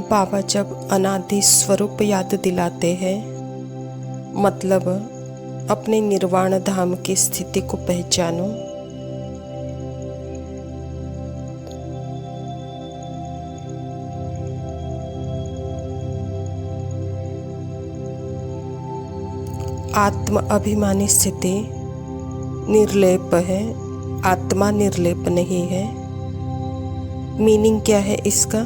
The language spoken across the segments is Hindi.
बाबा जब अनादि स्वरूप याद दिलाते हैं, मतलब अपने निर्वाण धाम की स्थिति को पहचानो। आत्म अभिमानी स्थिति निर्लेप है, आत्मा निर्लेप नहीं है। मीनिंग क्या है इसका?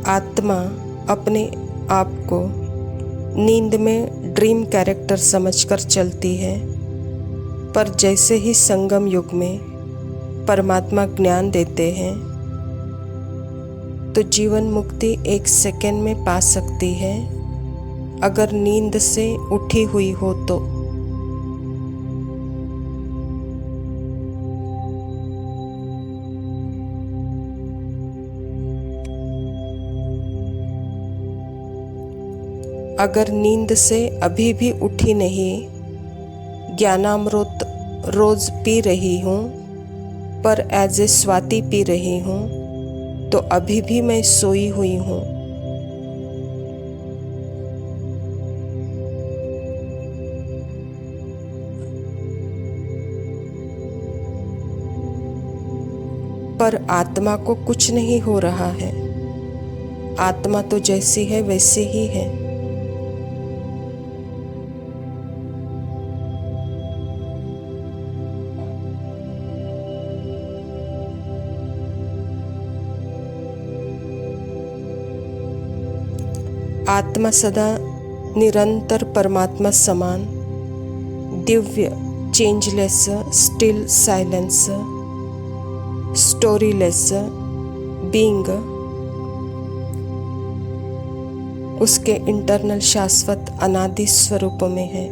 आत्मा अपने आप को नींद में ड्रीम कैरेक्टर समझकर चलती है, पर जैसे ही संगम युग में परमात्मा ज्ञान देते हैं तो जीवन मुक्ति 1 सेकंड में पा सकती है, अगर नींद से उठी हुई हो तो। अगर नींद से अभी भी उठी नहीं, ज्ञानामृत रोज पी रही हूँ, पर एज ए स्वाति पी रही हूँ, तो अभी भी मैं सोई हुई हूँ। पर आत्मा को कुछ नहीं हो रहा है, आत्मा तो जैसी है वैसी ही है। आत्मा सदा निरंतर परमात्मा समान, Divya, changeless, still, silence, स्टोरीलेस being, उसके इंटरनल शाश्वत अनादि स्वरूप में है।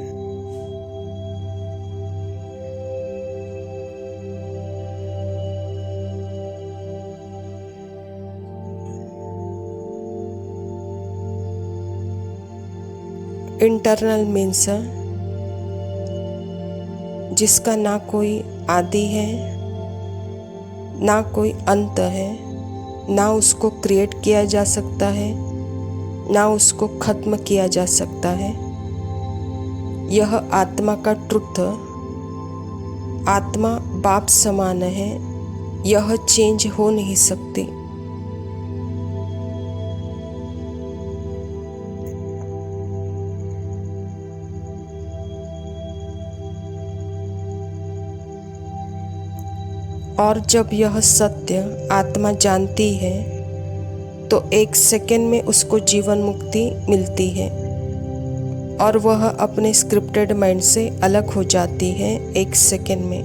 इंटरनल मीन्स जिसका ना कोई आदि है, ना कोई अंत है, ना उसको क्रिएट किया जा सकता है, ना उसको खत्म किया जा सकता है। यह आत्मा का ट्रुथ, आत्मा बाप समान है, यह चेंज हो नहीं सकती। और जब यह सत्य आत्मा जानती है तो 1 सेकंड में उसको जीवन मुक्ति मिलती है और वह अपने स्क्रिप्टेड माइंड से अलग हो जाती है 1 सेकंड में।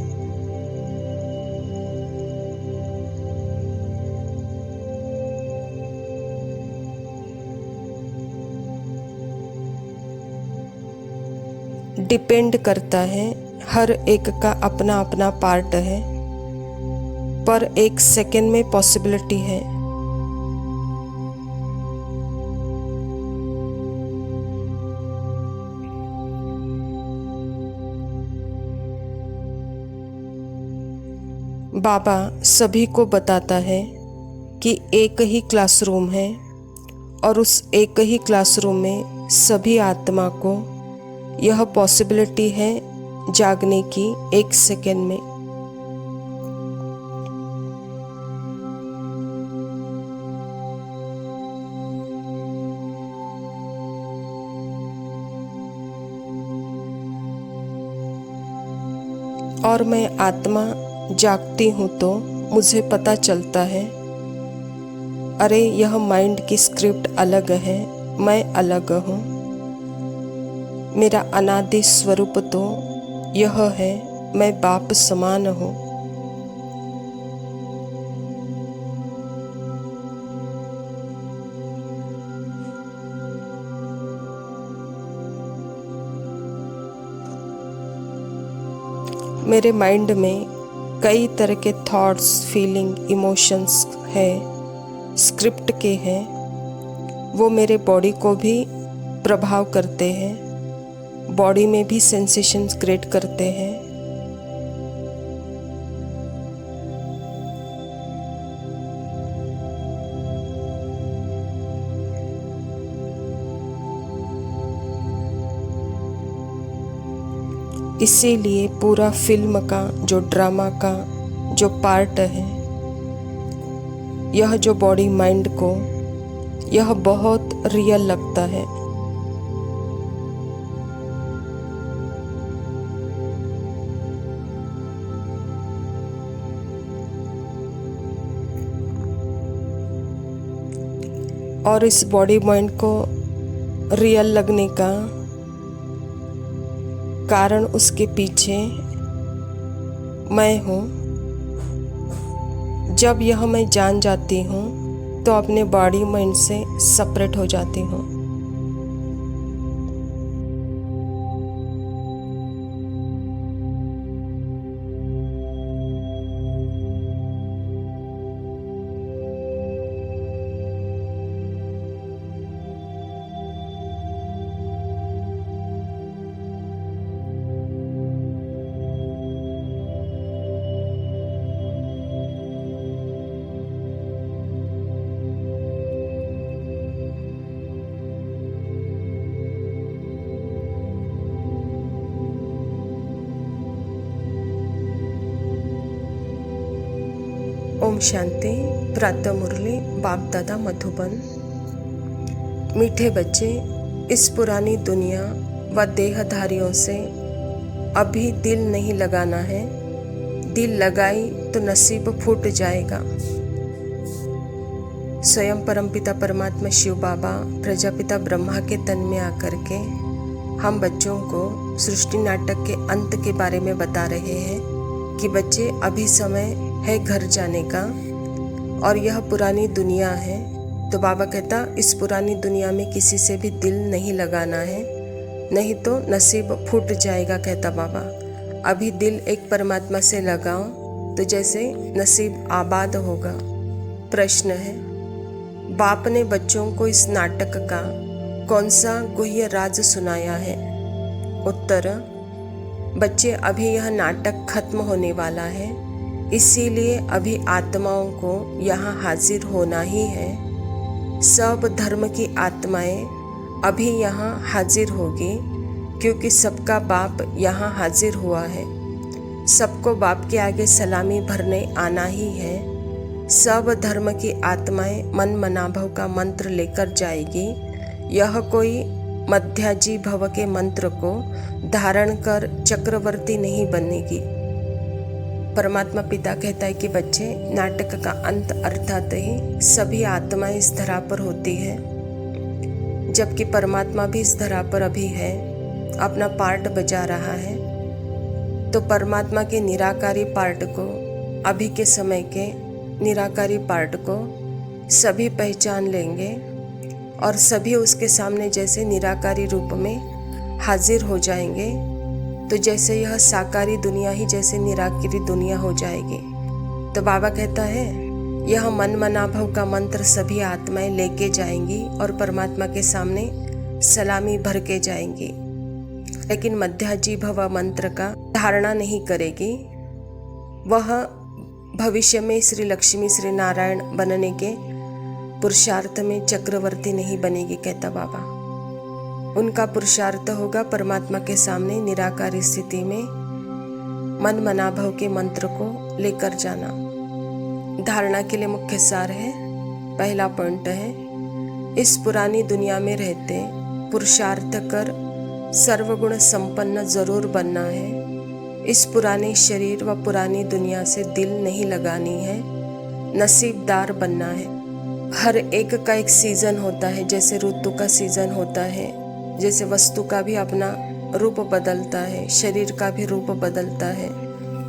डिपेंड करता है, हर एक का अपना अपना पार्ट है, पर 1 सेकंड में पॉसिबिलिटी है। बाबा सभी को बताता है कि एक ही क्लासरूम है और उस एक ही क्लासरूम में सभी आत्मा को यह पॉसिबिलिटी है जागने की 1 सेकंड में। और मैं आत्मा जागती हूँ तो मुझे पता चलता है, अरे यह माइंड की स्क्रिप्ट अलग है, मैं अलग हूँ। मेरा अनादि स्वरूप तो यह है, मैं बाप समान हूँ। मेरे माइंड में कई तरह के थॉट्स, फीलिंग, इमोशंस है, स्क्रिप्ट के हैं। वो मेरे बॉडी को भी प्रभाव करते हैं, बॉडी में भी सेंसेशंस क्रिएट करते हैं। इसीलिए पूरा फिल्म का जो ड्रामा का जो पार्ट है, यह जो बॉडी माइंड को यह बहुत रियल लगता है। और इस बॉडी माइंड को रियल लगने का कारण उसके पीछे मैं हूँ। जब यह मैं जान जाती हूँ तो अपने बॉडी माइंड से सेपरेट हो जाती हूँ। ओम शांति। प्रातः मुरली बाप दादा मधुबन। मीठे बच्चे, इस पुरानी दुनिया व देहधारियों से अभी दिल नहीं लगाना है। दिल लगाई तो नसीब फूट जाएगा। स्वयं परमपिता परमात्मा शिव बाबा प्रजापिता ब्रह्मा के तन में आकर के हम बच्चों को सृष्टि नाटक के अंत के बारे में बता रहे हैं कि बच्चे अभी समय है घर जाने का और यह पुरानी दुनिया है। तो बाबा कहता इस पुरानी दुनिया में किसी से भी दिल नहीं लगाना है, नहीं तो नसीब फूट जाएगा। कहता बाबा अभी दिल एक परमात्मा से लगाओ तो जैसे नसीब आबाद होगा। प्रश्न है, बाप ने बच्चों को इस नाटक का कौन सा गुह्य राज सुनाया है? उत्तर, बच्चे अभी यह नाटक खत्म होने वाला है, इसीलिए अभी आत्माओं को यहाँ हाजिर होना ही है। सब धर्म की आत्माएं अभी यहाँ हाजिर होगी क्योंकि सबका बाप यहाँ हाजिर हुआ है। सबको बाप के आगे सलामी भरने आना ही है। सब धर्म की आत्माएं मन मनाभव का मंत्र लेकर जाएगी। यह कोई मध्याजी भव के मंत्र को धारण कर चक्रवर्ती नहीं बनेगी। परमात्मा पिता कहता है कि बच्चे, नाटक का अंत अर्थात ही सभी आत्माएं इस धरा पर होती है, जबकि परमात्मा भी इस धरा पर अभी है, अपना पार्ट बजा रहा है। तो परमात्मा के निराकारी पार्ट को, अभी के समय के निराकारी पार्ट को सभी पहचान लेंगे और सभी उसके सामने जैसे निराकारी रूप में हाजिर हो जाएंगे। तो जैसे यह साकारी दुनिया ही जैसे निराकारी दुनिया हो जाएगी। तो बाबा कहता है यह मन मनाभव का मंत्र सभी आत्माएं लेके जाएंगी और परमात्मा के सामने सलामी भर के जाएंगी, लेकिन मध्याजी भव मंत्र का धारणा नहीं करेगी। वह भविष्य में श्री लक्ष्मी श्री नारायण बनने के पुरुषार्थ में चक्रवर्ती नहीं बनेगी। कहता बाबा उनका पुरुषार्थ होगा परमात्मा के सामने निराकारी स्थिति में मन मनाभव के मंत्र को लेकर जाना। धारणा के लिए मुख्य सार है, पहला पॉइंट है, इस पुरानी दुनिया में रहते पुरुषार्थ कर सर्वगुण संपन्न जरूर बनना है। इस पुराने शरीर व पुरानी दुनिया से दिल नहीं लगानी है, नसीबदार बनना है। हर एक का एक सीजन होता है, जैसे ऋतु का सीजन होता है, जैसे वस्तु का भी अपना रूप बदलता है, शरीर का भी रूप बदलता है,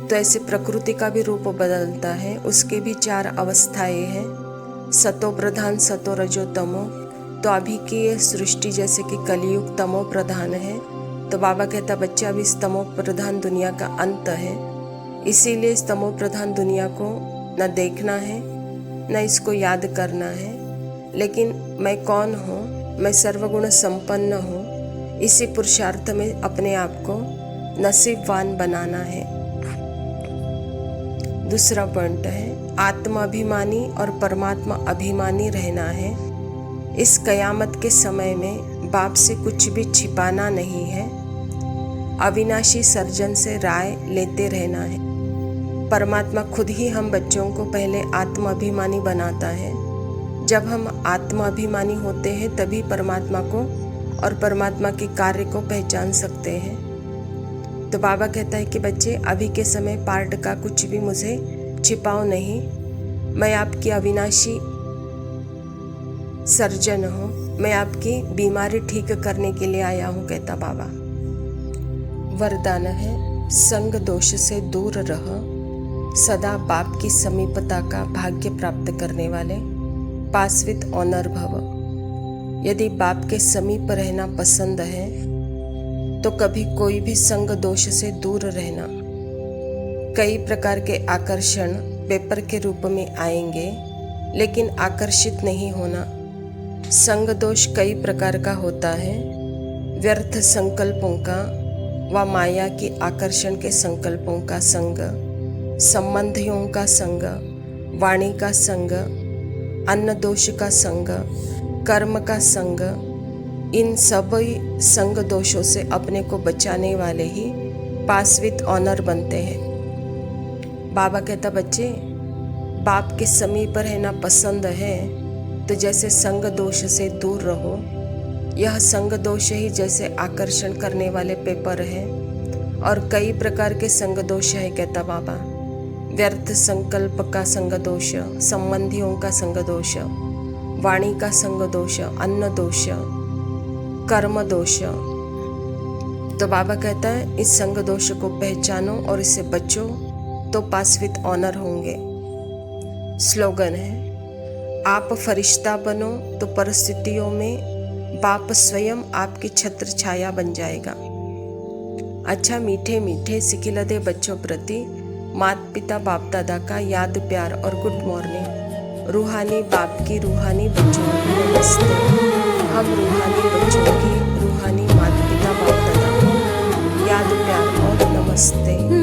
तो ऐसे प्रकृति का भी रूप बदलता है। उसके भी 4 अवस्थाएं हैं, सतो प्रधान, सतो रजो तमो। तो अभी की ये सृष्टि जैसे कि कलियुग तमो प्रधान है। तो बाबा कहता बच्चा अभी इस तमो प्रधान दुनिया का अंत है, इसीलिए इस तमो प्रधान दुनिया को न देखना है न इसको याद करना है। लेकिन मैं कौन हूँ मैं सर्वगुण संपन्न हूँ। इसी पुरुषार्थ में अपने आप को नसीबवान बनाना है। दूसरा पॉइंट है आत्माभिमानी और परमात्मा अभिमानी रहना है। इस कयामत के समय में बाप से कुछ भी छिपाना नहीं है। अविनाशी सर्जन से राय लेते रहना है। परमात्मा खुद ही हम बच्चों को पहले आत्माभिमानी बनाता है। जब हम आत्माभिमानी होते हैं तभी परमात्मा को और परमात्मा के कार्य को पहचान सकते हैं। तो बाबा कहता है कि बच्चे अभी के समय पार्ट का कुछ भी मुझे छिपाओ नहीं। मैं आपकी अविनाशी सर्जन हूँ। मैं आपकी बीमारी ठीक करने के लिए आया हूँ, कहता बाबा। वरदान है संग दोष से दूर रह, सदा बाप की समीपता का भाग्य प्राप्त करने वाले, पास विद ऑनर भव। यदि बाप के समीप रहना पसंद है तो कभी कोई भी संग दोष से दूर रहना। कई प्रकार के आकर्षण पेपर के रूप में आएंगे, लेकिन आकर्षित नहीं होना। संग दोष कई प्रकार का होता है। व्यर्थ संकल्पों का व माया की आकर्षण के संकल्पों का संग, संबंधियों का संग, वाणी का संग, अन्न दोष का संग, कर्म का संग, इन सभी संग दोषों से अपने को बचाने वाले ही पास विद ऑनर बनते हैं। बाबा कहता बच्चे बाप के समीप रहना पसंद है तो जैसे संग दोष से दूर रहो। यह संग दोष ही जैसे आकर्षण करने वाले पेपर है और कई प्रकार के संग दोष है, कहता बाबा। व्यर्थ संकल्प का संग दोष, संबंधियों का संग दोष, वाणी का संग दोष, अन्न दोष, कर्म दोष। तो बाबा कहता है इस संग दोष को पहचानो और इससे बचो तो पास विद ऑनर होंगे। स्लोगन है आप फरिश्ता बनो तो परिस्थितियों में बाप स्वयं आपकी छत्र छाया बन जाएगा। अच्छा मीठे मीठे सिखिलदे बच्चों प्रति माता पिता बाप दादा का याद प्यार और गुड मॉर्निंग। रूहानी बाप की रूहानी बच्चों की नमस्ते। हम रूहानी बच्चों की रूहानी माता पिता बाप दादा को याद प्यार और नमस्ते।